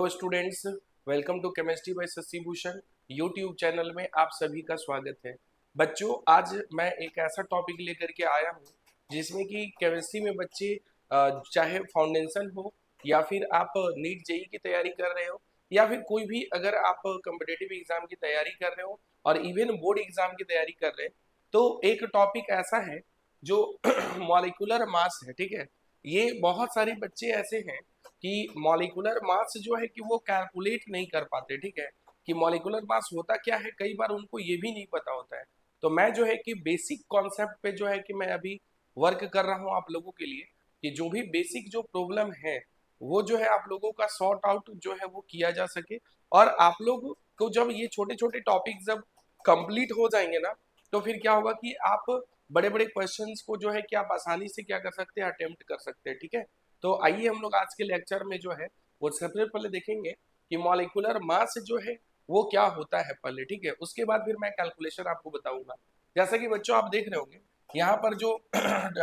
तो students, welcome to chemistry by Shashi Bhushan YouTube channel में आप सभी का स्वागत है। बच्चों, आज मैं एक ऐसा टॉपिक लेकर के आया हूँ जिसमें कि केमिस्ट्री में बच्चे चाहे फाउंडेशन हो या फिर आप नीट जेई की तैयारी कर रहे हो या फिर कोई भी अगर आप कॉम्पिटिटिव एग्जाम की तैयारी कर रहे हो और इवन बोर्ड एग्जाम की तैयारी कर रहे हैं, तो एक टॉपिक ऐसा है जो मॉलिक्यूलर मास है। ठीक है, ये बहुत सारे बच्चे ऐसे हैं कि मॉलिक्यूलर मास जो है कि वो कैलकुलेट नहीं कर पाते। ठीक है, कि मॉलिक्यूलर मास होता क्या है, कई बार उनको ये भी नहीं पता होता है। तो मैं जो है कि बेसिक कॉन्सेप्ट पे जो है कि मैं अभी वर्क कर रहा हूँ आप लोगों के लिए, कि जो भी बेसिक जो प्रॉब्लम है वो जो है आप लोगों का सॉर्ट आउट जो है वो किया जा सके। और आप लोग को जब ये छोटे छोटे टॉपिक जब कंप्लीट हो जाएंगे ना, तो फिर क्या होगा कि आप बड़े बड़े क्वेश्चंस को जो है कि आप आसानी से क्या कर सकते हैं, अटेम्प्ट कर सकते हैं। ठीक है, तो आइए हम लोग आज के लेक्चर में जो है वो सबसे पहले देखेंगे कि मॉलिक्यूलर मास जो है वो क्या होता है पहले। ठीक है, उसके बाद फिर मैं कैलकुलेशन आपको बताऊंगा। जैसा कि बच्चों आप देख रहे होंगे यहाँ पर जो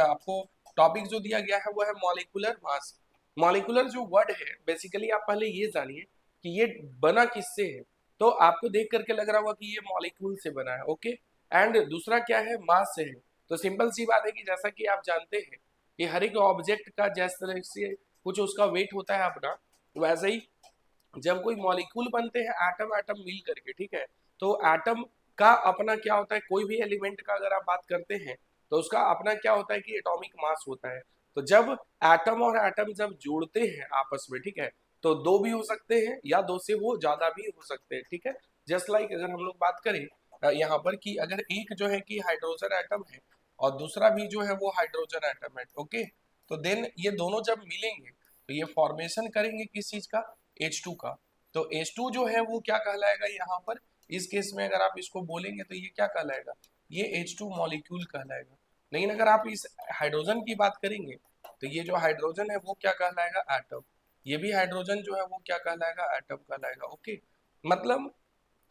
आपको टॉपिक जो दिया गया है वो है मॉलिक्यूलर मास। मॉलिक्यूलर जो वर्ड है, बेसिकली आप पहले ये जानिए कि ये बना किससे है। तो आपको देख करके लग रहा होगा कि ये मॉलिक्यूल से बना है। ओके, एंड दूसरा क्या है, मास से है। तो सिंपल सी बात है कि जैसा कि आप जानते हैं कि हर एक ऑब्जेक्ट का जिस तरह से कुछ उसका वेट होता है अपना, वैसे ही जब कोई मॉलिक्यूल बनते हैं एटम एटम मिल करके, ठीक है, तो एटम का अपना क्या होता है, कोई भी एलिमेंट का अगर आप बात करते हैं तो उसका अपना क्या होता है कि एटॉमिक मास होता है। तो जब एटम और एटम जब जुड़ते हैं आपस में, ठीक है, तो दो भी हो सकते हैं या दो से वो ज्यादा भी हो सकते हैं। ठीक है, जस्ट लाइक अगर हम लोग बात करें यहाँ पर कि अगर एक जो है कि हाइड्रोजन एटम है और दूसरा भी जो है वो हाइड्रोजन एटम है, ओके, तो देन ये दोनों जब मिलेंगे तो ये फॉर्मेशन करेंगे किस चीज का, H2 का। तो H2 जो है वो क्या कहलाएगा यहाँ पर, इस केस में अगर आप इसको बोलेंगे तो ये क्या कहलाएगा, ये H2 मॉलिक्यूल कहलाएगा। लेकिन अगर आप इस हाइड्रोजन की बात करेंगे तो ये जो हाइड्रोजन है वो क्या कहलाएगा, एटम। ये भी हाइड्रोजन जो है वो क्या कहलाएगा, एटम कहलाएगा। ओके, मतलब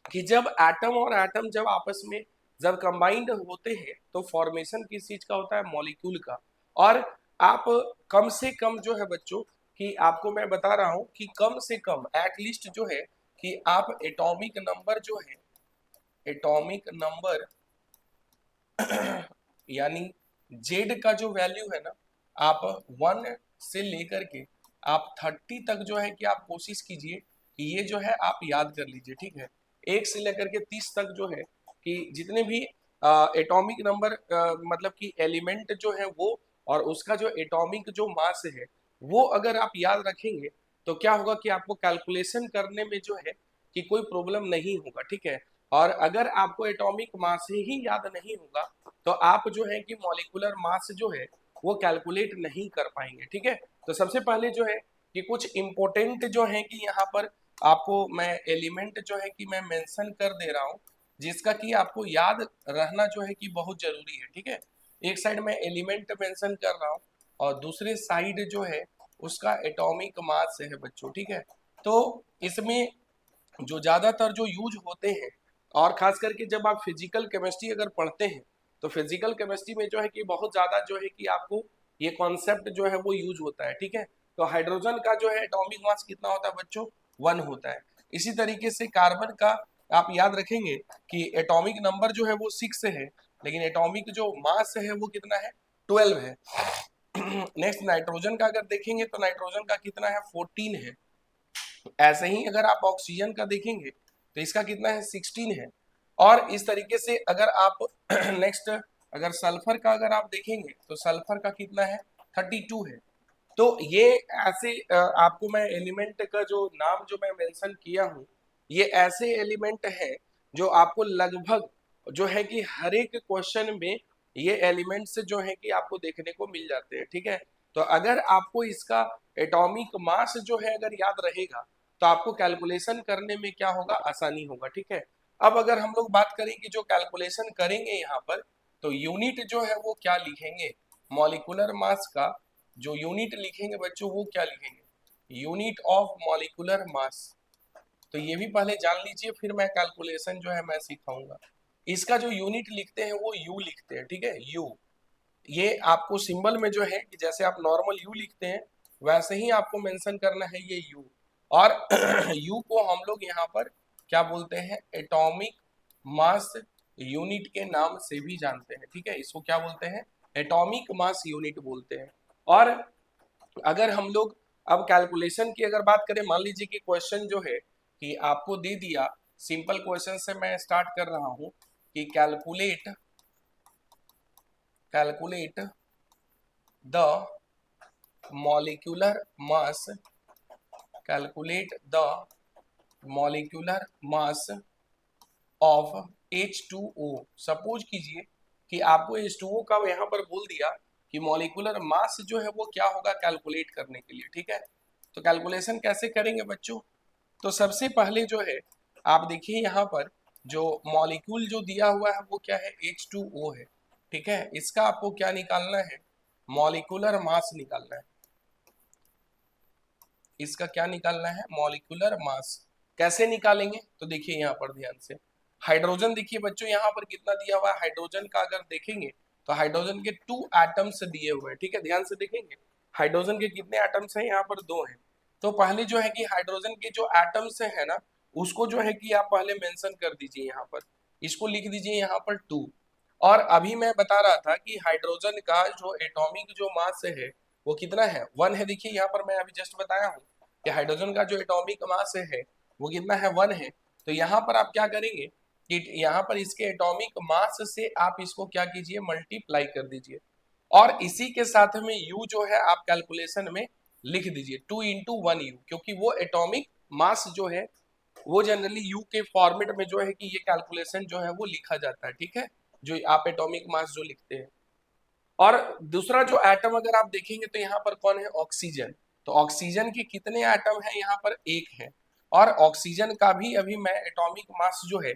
कि जब एटम और एटम जब आपस में जब कंबाइंड होते हैं तो फॉर्मेशन किस चीज का होता है, मॉलिक्यूल का। और आप कम से कम जो है बच्चों, कि आपको मैं बता रहा हूं कि कम से कम एटलीस्ट जो है कि आप एटॉमिक नंबर जो है, एटॉमिक नंबर यानी जेड का जो वैल्यू है ना, आप 1 से लेकर के आप 30 तक जो है कि आप कोशिश कीजिए कि ये जो है आप याद कर लीजिए। ठीक है, 1 से लेकर के 30 तक जो है कि जितने भी एटॉमिक नंबर मतलब कि एलिमेंट जो है वो और उसका जो एटॉमिक जो मास है वो अगर आप याद रखेंगे तो क्या होगा कि आपको कैलकुलेशन करने में जो है कि कोई प्रॉब्लम नहीं होगा। ठीक है, और अगर आपको एटॉमिक मास ही याद नहीं होगा तो आप जो है कि मॉलिक्यूलर मास जो है वो कैलकुलेट नहीं कर पाएंगे। ठीक है, तो सबसे पहले जो है कि कुछ इंपॉर्टेंट जो है कि यहाँ पर आपको मैं एलिमेंट जो है कि मैं मेंशन कर दे रहा हूँ, जिसका कि आपको याद रहना जो है कि बहुत जरूरी है। ठीक है, एक साइड में एलिमेंट मेंशन कर रहा हूँ और दूसरे साइड जो है उसका एटॉमिक मास है बच्चों। ठीक है, तो इसमें जो ज्यादातर जो यूज होते हैं, और खास करके जब आप फिजिकल केमिस्ट्री अगर पढ़ते हैं तो फिजिकल केमिस्ट्री में जो है कि बहुत ज्यादा जो है कि आपको ये कॉन्सेप्ट जो है वो यूज होता है। ठीक है, तो हाइड्रोजन का जो है एटॉमिक मास कितना होता है बच्चों, 1 होता है। इसी तरीके से कार्बन का आप याद रखेंगे कि एटॉमिक नंबर जो है वो 6 है, लेकिन एटॉमिक जो मास है वो कितना है, 12 है। नेक्स्ट नाइट्रोजन का अगर देखेंगे तो नाइट्रोजन का कितना है, 14 है। ऐसे ही अगर आप ऑक्सीजन का देखेंगे तो इसका कितना है, 16 है। और इस तरीके से अगर आप नेक्स्ट अगर सल्फर का अगर आप देखेंगे तो सल्फर का कितना है, 32 है। तो ये ऐसे आपको मैं एलिमेंट का जो नाम जो मैं मेंशन किया हूँ, ये ऐसे एलिमेंट है जो आपको लगभग जो है कि हर एक क्वेश्चन में ये एलिमेंट्स जो है कि आपको देखने को मिल जाते हैं। ठीक है, तो अगर आपको इसका एटॉमिक मास जो है अगर याद रहेगा तो आपको कैलकुलेशन करने में क्या होगा, आसानी होगा। ठीक है, अब अगर हम लोग बात करें कि जो कैलकुलेशन करेंगे यहाँ पर, तो यूनिट जो है वो क्या लिखेंगे, मॉलिक्यूलर मास का जो यूनिट लिखेंगे बच्चों वो क्या लिखेंगे, यूनिट ऑफ मॉलिक्यूलर मास। तो ये भी पहले जान लीजिए, फिर मैं कैलकुलेशन जो है मैं सिखाऊंगा। इसका जो यूनिट लिखते हैं वो यू लिखते हैं। ठीक है, यू, ये आपको सिंबल में जो है कि जैसे आप नॉर्मल यू लिखते हैं वैसे ही आपको मेंशन करना है ये यू। और U को हम लोग यहाँ पर क्या बोलते हैं, एटॉमिक मास यूनिट के नाम से भी जानते हैं, ठीक है, इसको क्या बोलते हैं, एटॉमिक मास यूनिट बोलते हैं। और अगर हम लोग अब कैलकुलेशन की अगर बात करें, मान लीजिए कि क्वेश्चन जो है कि आपको दे दिया, सिंपल क्वेश्चन से मैं स्टार्ट कर रहा हूं कि calculate the molecular mass, calculate the molecular mass of H2O। Suppose कीजिए कि आपको H2O का यहाँ पर बोल दिया कि मॉलिक्यूलर मास जो है वो क्या होगा कैलकुलेट करने के लिए, ठीक है। तो कैलकुलेशन कैसे करेंगे बच्चों, तो सबसे पहले जो है आप देखिए यहाँ पर जो मॉलिक्यूल जो दिया हुआ है वो क्या है, H2O है, ठीक है। इसका आपको क्या निकालना है, मॉलिक्यूलर मास निकालना है। इसका क्या निकालना है, मॉलिक्यूलर मास। कैसे निकालेंगे, तो देखिए यहाँ पर ध्यान से, हाइड्रोजन देखिए बच्चों यहाँ पर कितना दिया हुआ है, हाइड्रोजन का अगर देखेंगे तो हाइड्रोजन के 2 एटम्स दिए हुए हैं, ठीक है, ध्यान से देखेंगे हाइड्रोजन के कितने एटम्स हैं, यहाँ पर 2 हैं। तो पहले जो है कि हाइड्रोजन के जो एटम्स है ना, उसको जो है कि आप पहले मेंशन कर दीजिए, यहाँ पर इसको लिख दीजिए यहाँ पर 2। और अभी मैं बता रहा था कि हाइड्रोजन का जो एटॉमिक जो मास है वो कितना है, 1 है। देखिए यहाँ पर मैं अभी जस्ट बताया हूँ कि हाइड्रोजन का जो एटॉमिक मास है वो कितना है, 1 है। तो यहाँ पर आप क्या करेंगे कि यहाँ पर इसके एटॉमिक मास से आप इसको क्या कीजिए, मल्टीप्लाई कर दीजिए, और इसी के साथ में u जो है आप कैलकुलेशन में लिख दीजिए 2 इंटू 1u, क्योंकि वो एटॉमिक मास जो है वो जनरली u के फॉर्मेट में जो है कि ये कैलकुलेशन जो है वो लिखा जाता है, ठीक है, जो आप एटॉमिक मास जो लिखते हैं। और दूसरा जो एटम अगर आप देखेंगे तो यहाँ पर कौन है, ऑक्सीजन। तो ऑक्सीजन के कितने एटम है, यहाँ पर 1 है। और ऑक्सीजन का भी अभी मैं एटॉमिक मास जो है,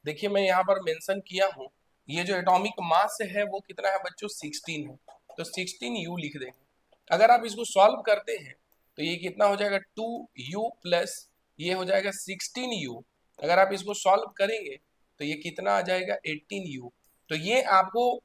देखिए मैं यहाँ पर मेंशन किया हूँ, ये जो एटॉमिक मास है वो कितना है बच्चों, 16 है। तो 16u लिख देंगे। अगर आप इसको सॉल्व करते हैं तो ये कितना हो जाएगा, 2u प्लस ये हो जाएगा 16u। अगर आप इसको सॉल्व करेंगे तो ये कितना आ जाएगा, 18u। तो ये आपको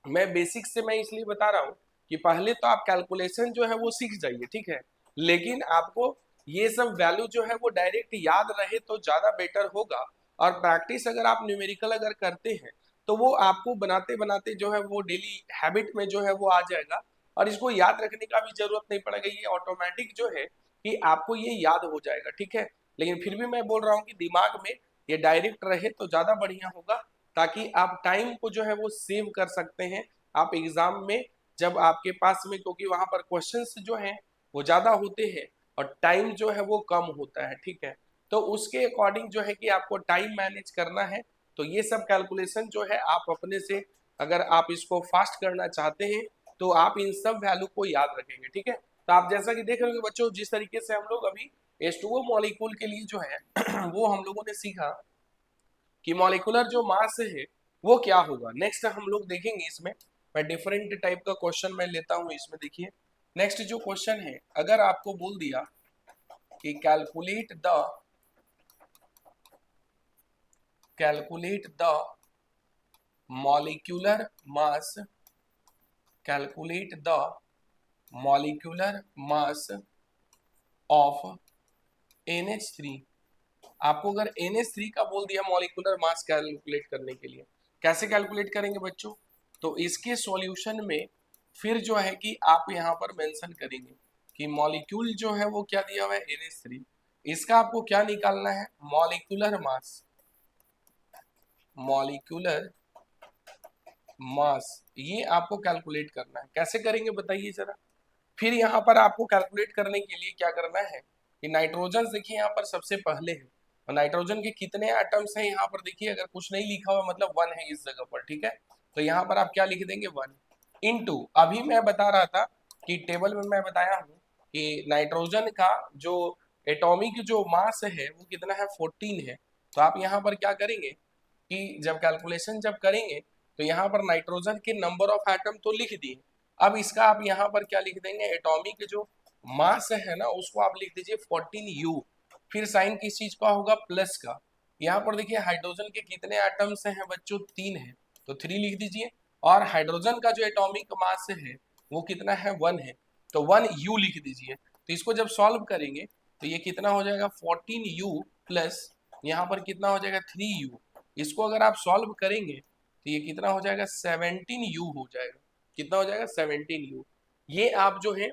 मैं बेसिक से मैं इसलिए बता रहा हूँ कि पहले तो आप कैलकुलेशन जो है वो सीख जाइए, ठीक है, लेकिन आपको ये सब वैल्यू जो है वो डायरेक्ट याद रहे तो ज्यादा बेटर होगा। और प्रैक्टिस अगर आप न्यूमेरिकल अगर करते हैं तो वो आपको बनाते बनाते जो है वो डेली हैबिट में जो है वो आ जाएगा, और इसको याद रखने का भी जरूरत नहीं पड़ेगा, ये ऑटोमेटिक जो है कि आपको ये याद हो जाएगा, ठीक है। लेकिन फिर भी मैं बोल रहा हूँ कि दिमाग में ये डायरेक्ट रहे तो ज्यादा बढ़िया होगा, ताकि आप टाइम को जो है वो सेव कर सकते हैं आप एग्जाम में, जब आपके पास में, क्योंकि वहां पर क्वेश्चंस जो हैं वो ज्यादा होते हैं और टाइम जो है वो कम होता है, ठीक है। तो उसके अकॉर्डिंग जो है कि आपको टाइम मैनेज करना है। तो ये सब कैलकुलेशन जो है आप अपने से, अगर आप इसको फास्ट करना चाहते हैं तो आप इन सब वैल्यू को याद रखेंगे, ठीक है। तो आप जैसा कि देख रहे होंगे बच्चों, जिस तरीके से हम लोग अभी H2O मॉलिक्यूल के लिए जो है वो हम लोगों ने सीखा कि मॉलिक्यूलर जो मास है वो क्या होगा। नेक्स्ट हम लोग देखेंगे इसमें, मैं डिफरेंट टाइप का क्वेश्चन मैं लेता हूं इसमें। देखिए नेक्स्ट जो क्वेश्चन है, अगर आपको बोल दिया कि calculate the molecular mass, calculate the molecular mass of NH3। आपको अगर NH3 का बोल दिया मॉलिक्यूलर मास कैलकुलेट करने के लिए, कैसे कैलकुलेट करेंगे बच्चों, तो इसके सॉल्यूशन में फिर जो है कि आप यहाँ पर मेंशन करेंगे कि मॉलिक्यूल जो है वो क्या दिया हुआ है, NH3। इसका आपको क्या निकालना है, मॉलिक्यूलर मास, मॉलिक्यूलर मास ये आपको कैलकुलेट करना है। कैसे करेंगे बताइए जरा। फिर यहाँ पर आपको कैलकुलेट करने के लिए क्या करना है कि नाइट्रोजन देखिए यहाँ पर सबसे पहले है, और नाइट्रोजन के कितने एटम्स हैं यहाँ पर देखिए, अगर कुछ नहीं लिखा हुआ मतलब 1 है इस जगह पर, ठीक है। तो यहाँ पर आप क्या लिख देंगे, 1 इंटू, अभी मैं बता रहा था कि टेबल में मैं बताया हूँ कि नाइट्रोजन का जो एटॉमिक जो मास है वो कितना है, 14 है। तो आप यहाँ पर क्या करेंगे कि जब कैलकुलेशन जब करेंगे तो यहाँ पर नाइट्रोजन के नंबर ऑफ एटम तो लिख दिए, अब इसका आप यहाँ पर क्या लिख देंगे, एटॉमिक जो मास है ना उसको आप लिख दीजिए 14u। फिर साइन किस चीज का होगा, प्लस का। यहाँ पर देखिए हाइड्रोजन के कितने एटम्स हैं बच्चों, 3 है, तो 3 लिख दीजिए। और हाइड्रोजन का जो एटॉमिक मास है वो कितना है, 1 है, तो 1u लिख दीजिए। तो इसको जब सॉल्व करेंगे तो ये कितना हो जाएगा 14u प्लस यहाँ पर कितना हो जाएगा 3u। इसको अगर आप सॉल्व करेंगे तो ये कितना हो जाएगा 17u हो जाएगा। कितना हो जाएगा 17u। ये आप जो है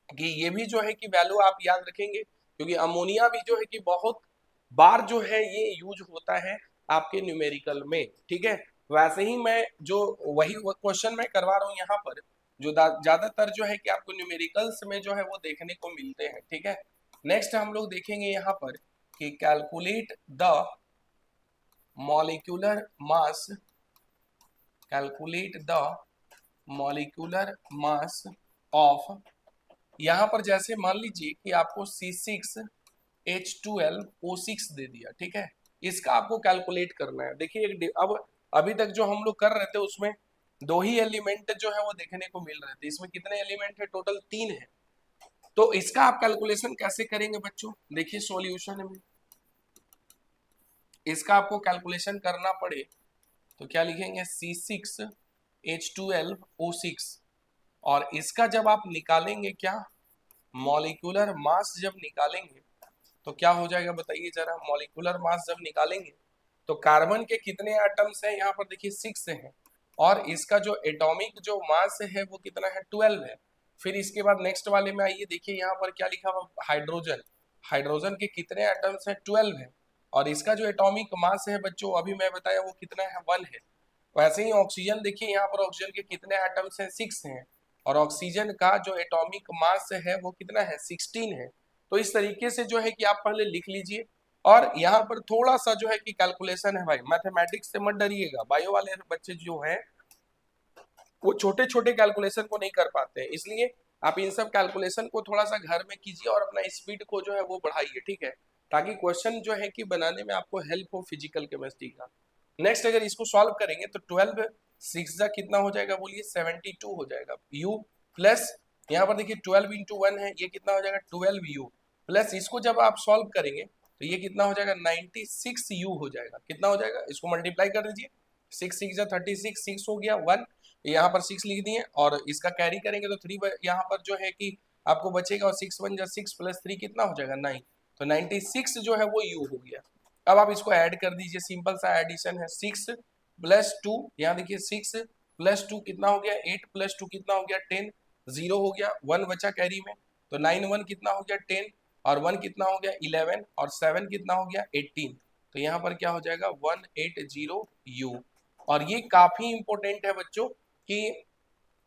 कि ये भी जो है कि वैल्यू आप याद रखेंगे, क्योंकि अमोनिया भी जो है कि बहुत बार जो है ये यूज होता है आपके न्यूमेरिकल में। ठीक है, वैसे ही मैं जो वही क्वेश्चन मैं करवा रहा हूँ यहाँ पर, जो ज्यादातर जो है कि आपको न्यूमेरिकल्स में जो है वो देखने को मिलते हैं। ठीक है, नेक्स्ट हम लोग देखेंगे यहाँ पर कि calculate the molecular mass, calculate the molecular mass of, यहाँ पर जैसे मान लीजिए कि आपको C6H12O6 दे दिया। ठीक है, इसका आपको कैलकुलेट करना है। देखिए अब अभी तक जो हम लोग कर रहे थे उसमें दो ही एलिमेंट जो है वो देखने को मिल रहे थे, इसमें कितने एलिमेंट है? टोटल 3 है। तो इसका आप कैलकुलेशन कैसे करेंगे बच्चों? देखिए सॉल्यूशन में इसका आपको कैलकुलेशन करना पड़े तो क्या लिखेंगे? C6H12O6, और इसका जब आप निकालेंगे क्या, मॉलिक्यूलर मास जब निकालेंगे तो क्या हो जाएगा बताइए जरा। मॉलिक्यूलर मास जब निकालेंगे तो कार्बन के कितने एटम्स हैं? यहाँ पर देखिए 6 हैं, और इसका जो एटॉमिक जो मास है वो कितना है? 12 है। फिर इसके बाद नेक्स्ट वाले में आइए, देखिए यहाँ पर क्या लिखा हुआ? हाइड्रोजन। हाइड्रोजन के कितने एटम्स हैं? 12 है, और इसका जो एटॉमिक मास है बच्चों अभी मैं बताया वो कितना है? 1 है। वैसे ही ऑक्सीजन, देखिए यहाँ पर ऑक्सीजन के कितने एटम्स हैं? 6 हैं, और ऑक्सीजन का जो एटॉमिक मास है वो कितना है? 16 है। तो इस तरीके से जो है कि आप पहले लिख लीजिए, और यहाँ पर थोड़ा सा जो है कि कैलकुलेशन है भाई, मैथमेटिक्स से मत डरिएगा। बायो वाले बच्चे जो हैं वो छोटे छोटे कैलकुलेशन को नहीं कर पाते हैं, इसलिए आप इन सब कैलकुलेशन को थोड़ा सा घर में कीजिए और अपना स्पीड को जो है वो बढ़ाइए। ठीक है, ताकि क्वेश्चन जो है कि बनाने में आपको हेल्प हो फिजिकल केमिस्ट्री का। नेक्स्ट अगर इसको सॉल्व करेंगे तो 12 6 जा कितना हो जाएगा बोलिए? 72 हो जाएगा। u प्लस यहाँ पर देखिए 12 इंटू 1 है, ये कितना हो जाएगा? 12u प्लस इसको जब आप सॉल्व करेंगे तो ये कितना हो जाएगा? 96u हो जाएगा। कितना हो जाएगा? इसको मल्टीप्लाई कर दीजिए। 6 6 जा 36, 6 हो गया 1, यहाँ पर 6 लिख दिए, और इसका कैरी करेंगे तो 3 यहाँ पर जो है कि आपको बचेगा, और 6 1 जा 6 प्लस 3 कितना हो जाएगा? 9। तो 96 जो है वो u हो गया। अब आप इसको ऐड कर दीजिए, सिंपल सा एडिशन है। 6 प्लस 2, यहाँ देखिए 6 प्लस 2 कितना हो गया? 8 प्लस 2 कितना हो गया? 10। 0 हो गया, 1 बचा कैरी में, तो 9 1 कितना हो गया? 10, और 1 कितना हो गया? 11, और 7 कितना हो गया? 18। तो यहाँ पर क्या हो जाएगा? 180u। और ये काफी इंपॉर्टेंट है बच्चों कि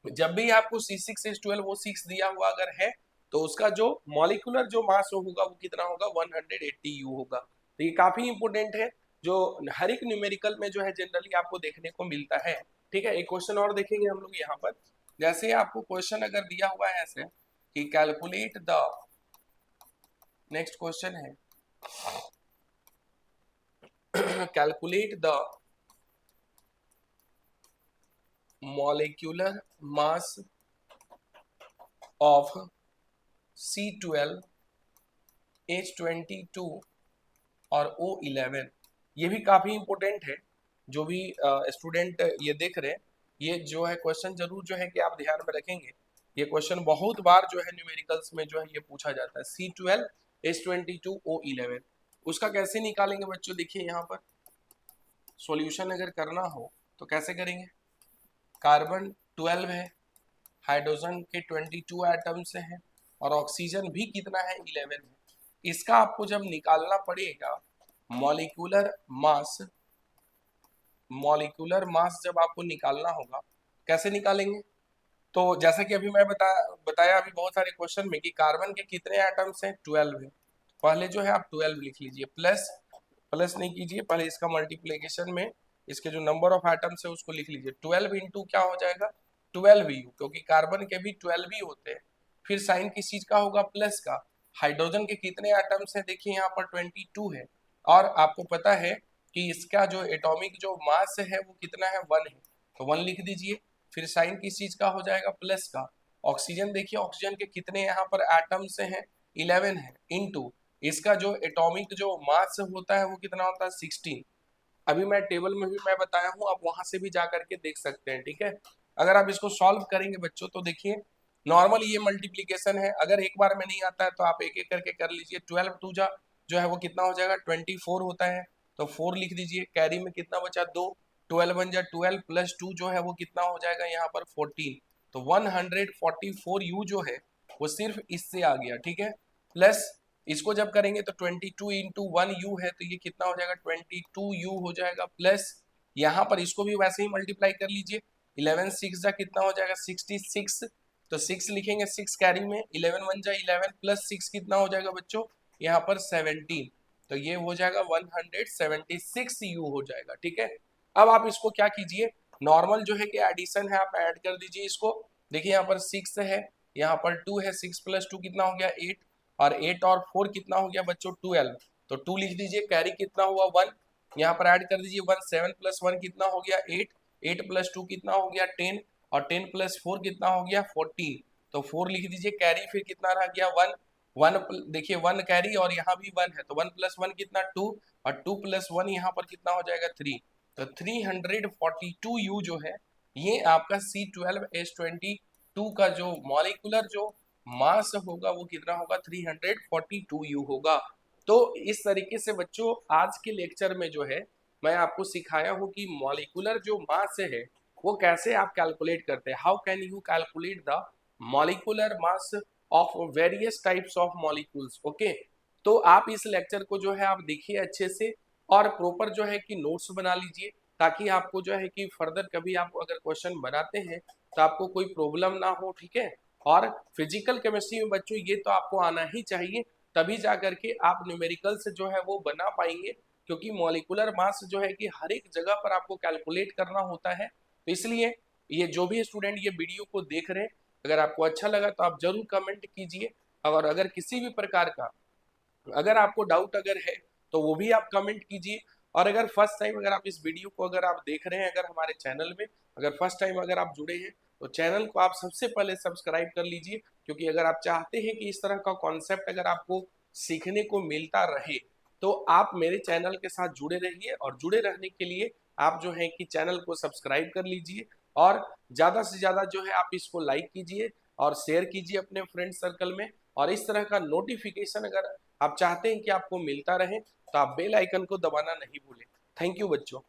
जब भी आपको C6H12O6 दिया हुआ अगर है तो उसका जो मॉलिक्यूलर जो मास होगा वो कितना होगा? 180u होगा। तो ये काफी इंपॉर्टेंट है, जो हर एक न्यूमेरिकल में जो है जनरली आपको देखने को मिलता है। ठीक है, एक क्वेश्चन और देखेंगे हम लोग यहाँ पर। जैसे आपको क्वेश्चन अगर दिया हुआ है ऐसे कि कैलकुलेट द, नेक्स्ट क्वेश्चन है calculate the molecular mass of C12, H22 और O11। ये भी काफी इंपॉर्टेंट है, जो भी स्टूडेंट ये देख रहे हैं, ये जो है क्वेश्चन जरूर जो है कि आप ध्यान में रखेंगे। ये क्वेश्चन बहुत बार जो है न्यूमेरिकल्स में जो है ये पूछा जाता है। C12, H22, O11 उसका कैसे निकालेंगे बच्चों? देखिए यहाँ पर सॉल्यूशन अगर करना हो तो कैसे करेंगे? कार्बन 12 है, हाइड्रोजन के 22 एटम्स हैं, और ऑक्सीजन भी कितना है? 11 है। इसका आपको जब निकालना पड़ेगा मॉलिक्यूलर मास, मॉलिक्यूलर मास जब आपको निकालना होगा कैसे निकालेंगे? तो जैसा कि अभी मैं बताया अभी बहुत सारे क्वेश्चन में कि कार्बन के कितने एटम्स हैं? 12 है। पहले जो है आप 12 लिख लीजिए, प्लस प्लस नहीं कीजिए, पहले इसका मल्टीप्लीकेशन में इसके जो नंबर ऑफ एटम्स है उसको लिख लीजिए। 12 इंटू क्या हो जाएगा? 12u, क्योंकि कार्बन के भी 12 ही होते हैं। फिर साइन किस चीज का होगा? प्लस का। हाइड्रोजन के कितने एटम्स हैं? देखिए यहाँ पर 22 है, और आपको पता है कि इसका जो एटॉमिक जो मास है वो कितना है? 1 है, तो 1 लिख दीजिए। फिर साइन किस चीज का हो जाएगा? प्लस का। ऑक्सीजन देखिए, ऑक्सीजन के कितने यहाँ पर एटम्स हैं? 11 है, इनटू इसका जो एटॉमिक जो मास होता है वो कितना होता है? 16। अभी मैं टेबल में भी मैं बताया हूँ, आप वहां से भी जा करके देख सकते हैं। ठीक है, अगर आप इसको सॉल्व करेंगे बच्चों तो देखिए नॉर्मल ये मल्टीप्लीकेशन है, अगर एक बार में नहीं आता है तो आप एक एक करके कर लीजिए। 12 टू जा जो है वो कितना हो जाएगा 24 होता है, तो 4 लिख दीजिए। कैरी में कितना बचा 2, 12 बन जा 12 प्लस 2 जो है वो कितना हो जाएगा यहाँ पर 14, तो 144 यू जो है वो सिर्फ इससे आ गया, ठीक है। प्लस इसको जब करेंगे तो 22 इंटू 1 यू है, तो ये कितना हो जाएगा 22 यू हो जाएगा। प्लस यहाँ पर इसको भी वैसे ही मल्टीप्लाई कर लीजिए, 11 6 जा कितना हो जाएगा 66, तो 6 लिखेंगे 6 कैरी में, 11 1 जा 11 प्लस 6 कितना हो जाएगा बच्चों यहाँ पर 17, तो ये हो जाएगा 176 यू हो जाएगा, ठीक है। अब आप इसको क्या कीजिए, नॉर्मल जो है कि एडिशन है, आप ऐड कर दीजिए इसको। देखिए यहाँ पर 6 है, यहाँ पर 2 है, 6 प्लस 2 कितना हो गया 8, और 8 और 4 कितना हो गया बच्चों 12, तो 2 लिख दीजिए। कैरी कितना हुआ 1, यहाँ पर ऐड कर दीजिए 1, 7 प्लस 1 कितना हो गया 8, 8 प्लस 2 कितना हो गया 10, और 10 प्लस 4 कितना हो गया 14, तो 4 लिख दीजिए। कैरी फिर कितना रह गया 1, 1 देखिए 1 कैरी और यहाँ भी 1 है, तो 1 प्लस 1 कितना 2, और 2 प्लस 1 यहाँ पर कितना हो जाएगा 3, तो 342 यू जो है ये आपका C12H22 का जो मॉलिक्यूलर जो मास होगा वो कितना होगा 342 यू होगा। तो इस तरीके से बच्चों आज के लेक्चर में जो है मैं आपको सिखाया हूँ कि मॉलिक्यूलर जो मास है वो कैसे आप कैलकुलेट करते हैं, how can you calculate the molecular mass of various types of molecules. Okay, तो आप इस लेक्चर को जो है आप देखिए अच्छे से, और प्रॉपर जो है कि नोट्स बना लीजिए, ताकि आपको जो है कि फर्दर कभी आप अगर क्वेश्चन बनाते हैं तो आपको कोई प्रॉब्लम ना हो, ठीक है। और फिजिकल केमिस्ट्री में बच्चों ये तो आपको आना ही चाहिए, तभी जा करके आप न्यूमेरिकल्स जो है वो बना पाएंगे, क्योंकि मॉलिक्यूलर मास जो है कि हर एक जगह पर आपको कैलकुलेट करना होता है। तो इसलिए ये जो भी स्टूडेंट ये वीडियो को देख रहे हैं, अगर आपको अच्छा लगा तो आप जरूर कमेंट कीजिए, और अगर किसी भी प्रकार का अगर आपको डाउट अगर है तो वो भी आप कमेंट कीजिए। और अगर फर्स्ट टाइम अगर आप इस वीडियो को अगर आप देख रहे हैं अगर हमारे चैनल में, अगर फर्स्ट टाइम अगर आप जुड़े हैं तो चैनल को आप सबसे पहले सब्सक्राइब कर लीजिए, क्योंकि अगर आप चाहते हैं कि इस तरह का कॉन्सेप्ट अगर आपको सीखने को मिलता रहे तो आप मेरे चैनल के साथ जुड़े रहिए, और जुड़े रहने के लिए आप जो है कि चैनल को सब्सक्राइब कर लीजिए, और ज़्यादा से ज़्यादा जो है आप इसको लाइक कीजिए और शेयर कीजिए अपने फ्रेंड सर्कल में। और इस तरह का नोटिफिकेशन अगर आप चाहते हैं कि आपको मिलता रहे तो आप बेल आइकन को दबाना नहीं भूलें। थैंक यू बच्चों।